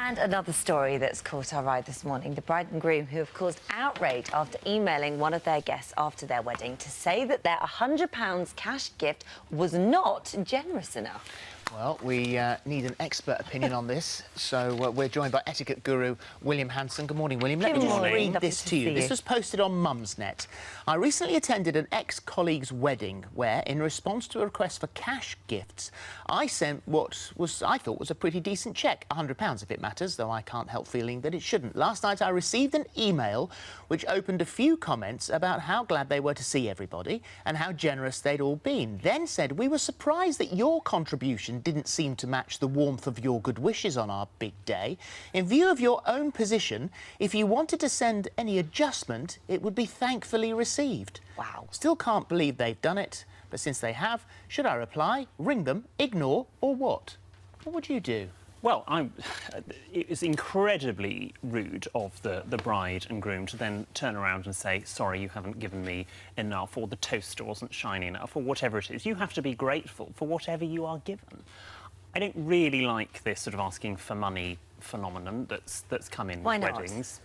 And another story that's caught our eye this morning. The bride and groom who have caused outrage after emailing one of their guests after their wedding to say that their £100 cash gift was not generous enough. Well, we need an expert opinion on this, so we're joined by etiquette guru William Hanson. Good morning, William. Let me just read this to you. This was posted on Mumsnet. I recently attended an ex-colleague's wedding where, in response to a request for cash gifts, I sent what I thought was a pretty decent cheque, £100 if it matters, though I can't help feeling that it shouldn't. Last night I received an email which opened a few comments about how glad they were to see everybody and how generous they'd all been. Then said, "We were surprised that your contribution didn't seem to match the warmth of your good wishes on our big day. In view of your own position, if you wanted to send any adjustment, it would be thankfully received." Wow. Still can't believe they've done it, but since they have, should I reply, ring them, ignore, or what? What would you do? Well, it was incredibly rude of the bride and groom to then turn around and say, sorry, you haven't given me enough, or the toaster wasn't shiny enough, or whatever it is. You have to be grateful for whatever you are given. I don't really like this sort of asking for money phenomenon that's come in with weddings.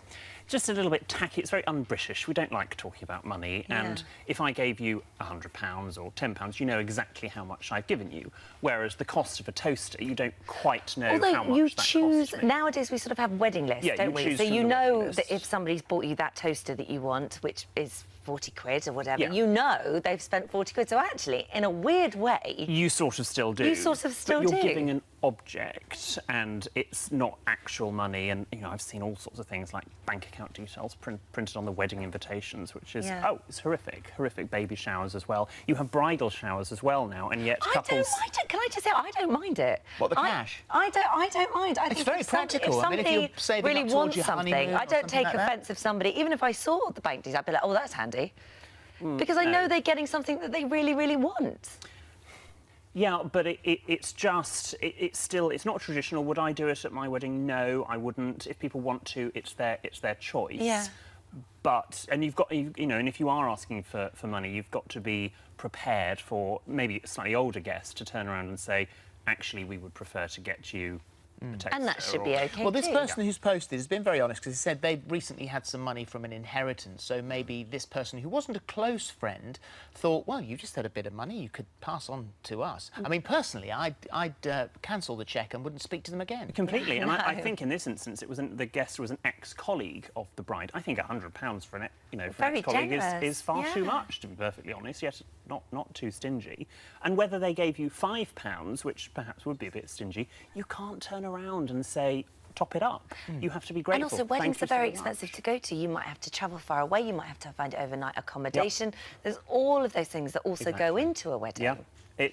Just a little bit tacky. It's very un-British. We don't like talking about money. Yeah. And if I gave you £100 or £10, you know exactly how much I've given you. Whereas the cost of a toaster, you don't quite know how much that costs me. Nowadays, we sort of have wedding lists, don't we? So you know that if somebody's bought you that toaster that you want, which is 40 quid or whatever, you know they've spent 40 quid. So actually, in a weird way... You sort of still do. You sort of still do. But you're giving an object and it's not actual money. And, you know, I've seen all sorts of things like bank account details printed on the wedding invitations, which is, it's horrific. Horrific baby showers as well. You have bridal showers as well now, and yet couples... Can I just say, I don't mind it. What, the cash? I don't mind. I it's think very practical. If somebody really wants something, I don't take like offence if somebody, even if I saw the bank details, I'd be like, oh, that's handy. Because I know they're getting something that they really, really want. Yeah, but it's not traditional. Would I do it at my wedding? No, I wouldn't. If people want to, it's their choice. Yeah. But, and you've got, you know, and if you are asking for money, you've got to be prepared for maybe a slightly older guest to turn around and say, actually, we would prefer to get you a toaster. And that should be okay. Well, this person who's posted has been very honest because he said they recently had some money from an inheritance. So maybe this person who wasn't a close friend thought, well, you just had a bit of money, you could pass on to us. I mean, personally, I'd cancel the cheque and wouldn't speak to them again. Completely. And I think in this instance, the guest was an ex-colleague of the bride. I think £100 for an ex-colleague is far too much, to be perfectly honest. Yet not too stingy. And whether they gave you £5, which perhaps would be a bit stingy, you can't turn around and say, top it up. You have to be grateful. And also, weddings are very expensive to go to. You might have to travel far away. You might have to find overnight accommodation. There's all of those things that also go into a wedding. Yeah.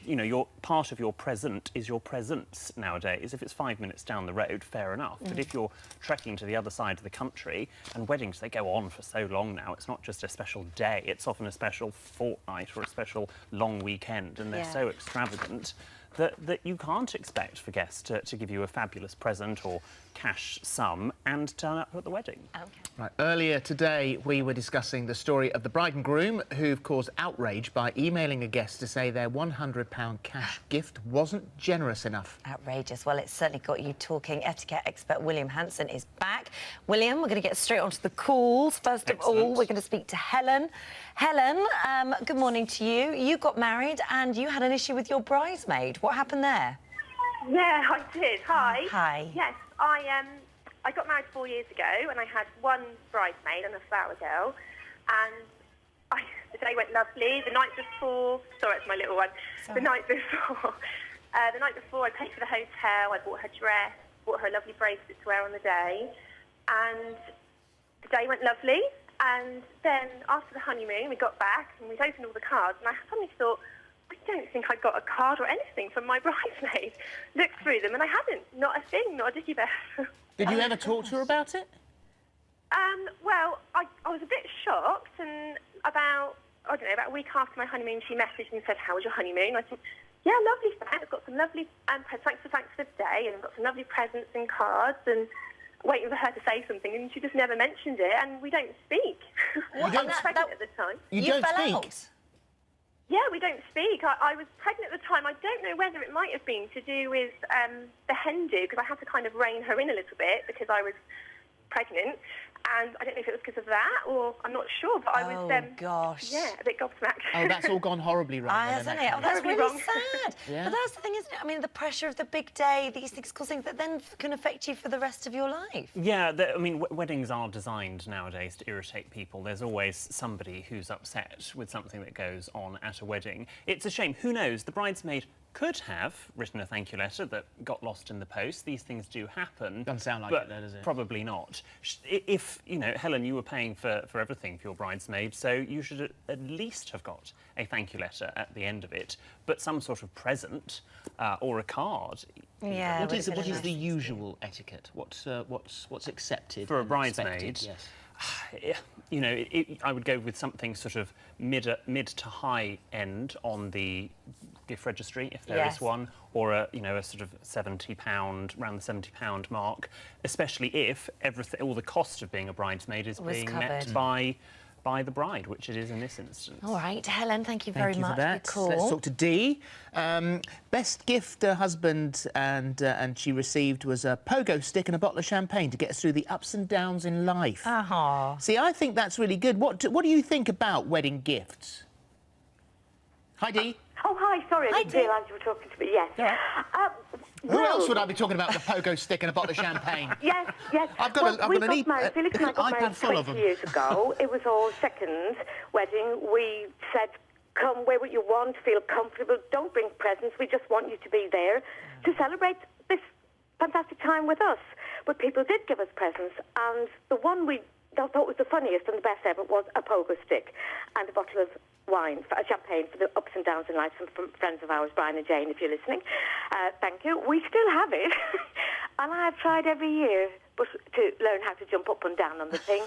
You know, part of your present is your presence nowadays. If it's 5 minutes down the road, fair enough. But if you're trekking to the other side of the country, and weddings, they go on for so long now, it's not just a special day, it's often a special fortnight or a special long weekend, and they're so extravagant that you can't expect for guests to give you a fabulous present or cash sum and turn up at the wedding. Okay. Right. Earlier today, we were discussing the story of the bride and groom who've caused outrage by emailing a guest to say their £100 cash gift wasn't generous enough. Outrageous. Well, it's certainly got you talking. Etiquette expert William Hanson is back. William, we're going to get straight onto the calls. First of all, we're going to speak to Helen. Helen, good morning to you. You got married and you had an issue with your bridesmaid. What happened there? Yeah, I did. Hi. Hi. Yes, I got married 4 years ago and I had one bridesmaid and a flower girl, and the day went lovely. The night before, sorry, it's my little one. Sorry. The night before I paid for the hotel, I bought her dress, bought her lovely bracelet to wear on the day, and the day went lovely. And then after the honeymoon, we got back and we'd opened all the cards, and I suddenly thought, I don't think I got a card or anything from my bridesmaid. Looked through them and I hadn't. Not a thing, not a dicky bear. Did you ever talk to her about it? Well, I was a bit shocked, and about a week after my honeymoon, she messaged and said, how was your honeymoon? I said, yeah, lovely, thanks. Got some lovely, thanks for the day, and I've got some lovely presents and cards, and waiting for her to say something, and she just never mentioned it, and we don't speak. You don't I was pregnant at the time. You don't fell speak? out? Yeah, we don't speak. I was pregnant at the time. I don't know whether it might have been to do with the hen do, because I had to kind of rein her in a little bit because I was pregnant. And I don't know if it was because of that, or I'm not sure, but I was, gosh. yeah, a bit gobsmacked. Oh, that's all gone horribly wrong. Hasn't it? Oh, that's Horribly really wrong. sad. Yeah. But that's the thing, isn't it? I mean, the pressure of the big day, these things cause things that then can affect you for the rest of your life. Yeah, I mean, weddings are designed nowadays to irritate people. There's always somebody who's upset with something that goes on at a wedding. It's a shame. Who knows? The bridesmaid could have written a thank you letter that got lost in the post. These things do happen. Doesn't sound like but it, though, does it? Probably not. If, you know, Helen, you were paying for everything for your bridesmaid, so you should at least have got a thank you letter at the end of it, but some sort of present or a card. Yeah. What is the usual etiquette? What's accepted For a and bridesmaid? expected? Yes. You know, I would go with something sort of mid to high end on the gift registry, if there is one, or a sort of £70, around the £70 mark, especially if all the cost of being a bridesmaid is being met by the bride, which it is in this instance. All right, Helen, thank you very much for that. for your call. Let's talk to Dee. Best gift her husband and she received was a pogo stick and a bottle of champagne to get us through the ups and downs in life. See, I think that's really good. What do you think about wedding gifts? Hi, Dee. Oh, hi, sorry, I didn't realise you were talking to me, yes. All right. Who else would I be talking about? The pogo stick and a bottle of champagne? Yes, yes. I've got Felix and I got married 20 years ago. It was our second wedding. We said, come, wear what you want, feel comfortable, don't bring presents, we just want you to be there to celebrate this fantastic time with us. But people did give us presents, and the one we thought was the funniest and the best ever was a pogo stick and a bottle of wine, a champagne for the ups and downs in life from friends of ours, Brian and Jane, if you're listening. Thank you. We still have it, and I have tried every year to learn how to jump up and down on the thing,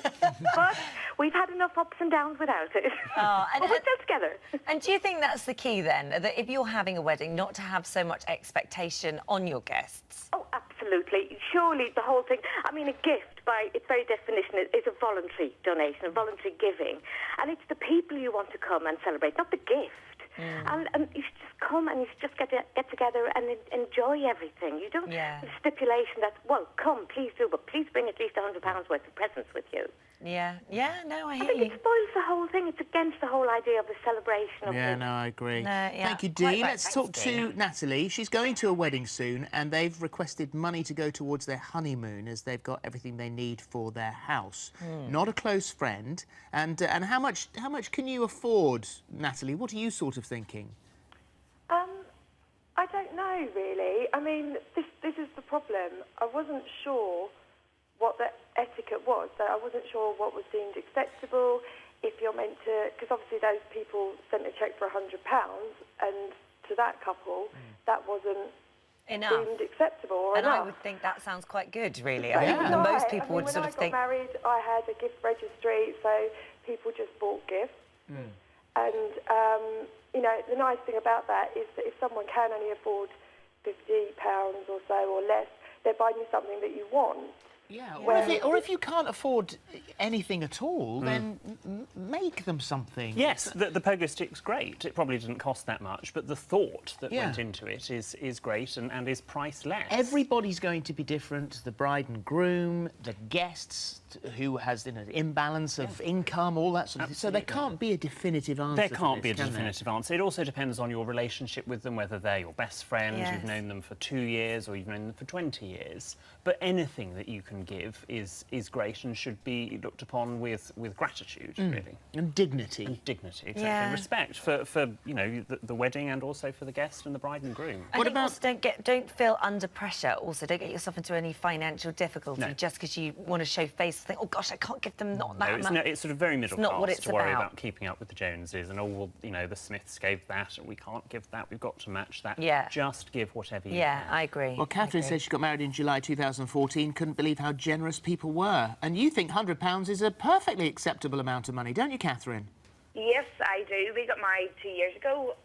but we've had enough ups and downs without it. But we're still together. And do you think that's the key then, that if you're having a wedding, not to have so much expectation on your guests? Oh, absolutely. Surely the whole thing, I mean, a gift by its very definition is a voluntary donation, a voluntary giving, and it's the people you want to come and celebrate, not the gift. And you should just come and you should just get together and enjoy everything. You don't have a stipulation that, well, come, please do, but please bring at least £100 worth of presents with you. Yeah, no, I hear think you. it spoils the whole thing. It's against the whole idea of the celebration of no, I agree. Thank you, Dee. Right, Let's talk to Natalie. She's going to a wedding soon, and they've requested money to go towards their honeymoon as they've got everything they need for their house. Not a close friend. And how much can you afford, Natalie? What are you sort of thinking? I don't know, really. I mean, this is the problem. I wasn't sure what the etiquette was, so I wasn't sure what was deemed acceptable, if you're meant to... Because obviously those people sent a cheque for £100, and to that couple, that wasn't deemed acceptable or enough. I would think that sounds quite good, really. I think most people would sort of think... When I got married, I had a gift registry, so people just bought gifts. And, you know, the nice thing about that is that if someone can only afford £50 or so or less, they're buying you something that you want. Yeah, or if you can't afford anything at all, then make them something. Yes, the pogo stick's great. It probably didn't cost that much, but the thought that went into it is great and is priceless. Everybody's going to be different. The bride and groom, the guests, who has an imbalance of income, all that sort of thing. So there can't be a definitive answer. There can't be a definitive answer. It also depends on your relationship with them, whether they're your best friend, you've known them for 2 years, or you've known them for 20 years. But anything that you can give is great and should be looked upon with gratitude, really. And dignity. And dignity, exactly. And respect for you know, the wedding and also for the guest and the bride and groom. What about... Also don't feel under pressure. Also, don't get yourself into any financial difficulty just because you want to show face. Think, oh gosh, I can't give them that much. It's sort of very middle class what it's to worry about keeping up with the Joneses and well, you know, the Smiths gave that and we can't give that. We've got to match that. Just give whatever you can. I agree. Well, Catherine says she got married in July 2014. Couldn't believe how generous people were. And you think £100 is a perfectly acceptable amount of money, don't you, Catherine? Yes, I do. We got married 2 years ago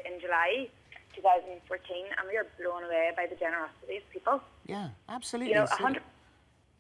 in July 2014, and we were blown away by the generosity of people. Yeah, absolutely. You know, £100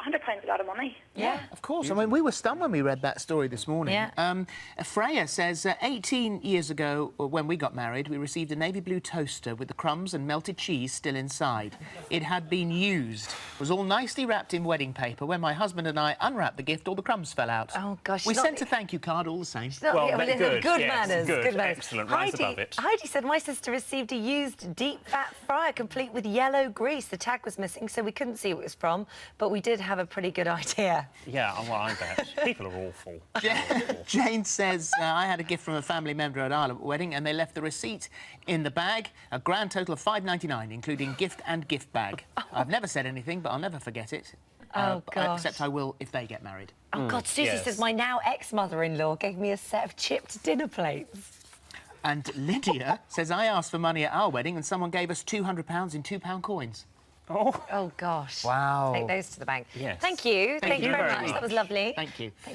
£100 a lot of money. Yeah. Of course. I mean, we were stunned when we read that story this morning. Yeah. Freya says, 18 years ago, when we got married, we received a navy blue toaster with the crumbs and melted cheese still inside. It had been used. It was all nicely wrapped in wedding paper. When my husband and I unwrapped the gift, all the crumbs fell out. Oh, gosh. We sent a thank you card all the same. Well, good, yes, manners. good, manners. excellent, rise above it. Heidi said, my sister received a used deep fat fryer complete with yellow grease. The tag was missing, so we couldn't see what it was from, but we did have a pretty good idea. Yeah, well, I bet. People are awful. Jane says, I had a gift from a family member at our wedding and they left the receipt in the bag, a grand total of £5.99, including gift and gift bag. I've never said anything, but I'll never forget it. Except I will if they get married. Oh, God, Susie says, my now ex-mother-in-law gave me a set of chipped dinner plates. And Lydia says, I asked for money at our wedding and someone gave us £200 in £2 coins. Oh, gosh. Wow. Take those to the bank. Yes. Thank you. Thank you very much. much. That was lovely. Thank you. Thanks.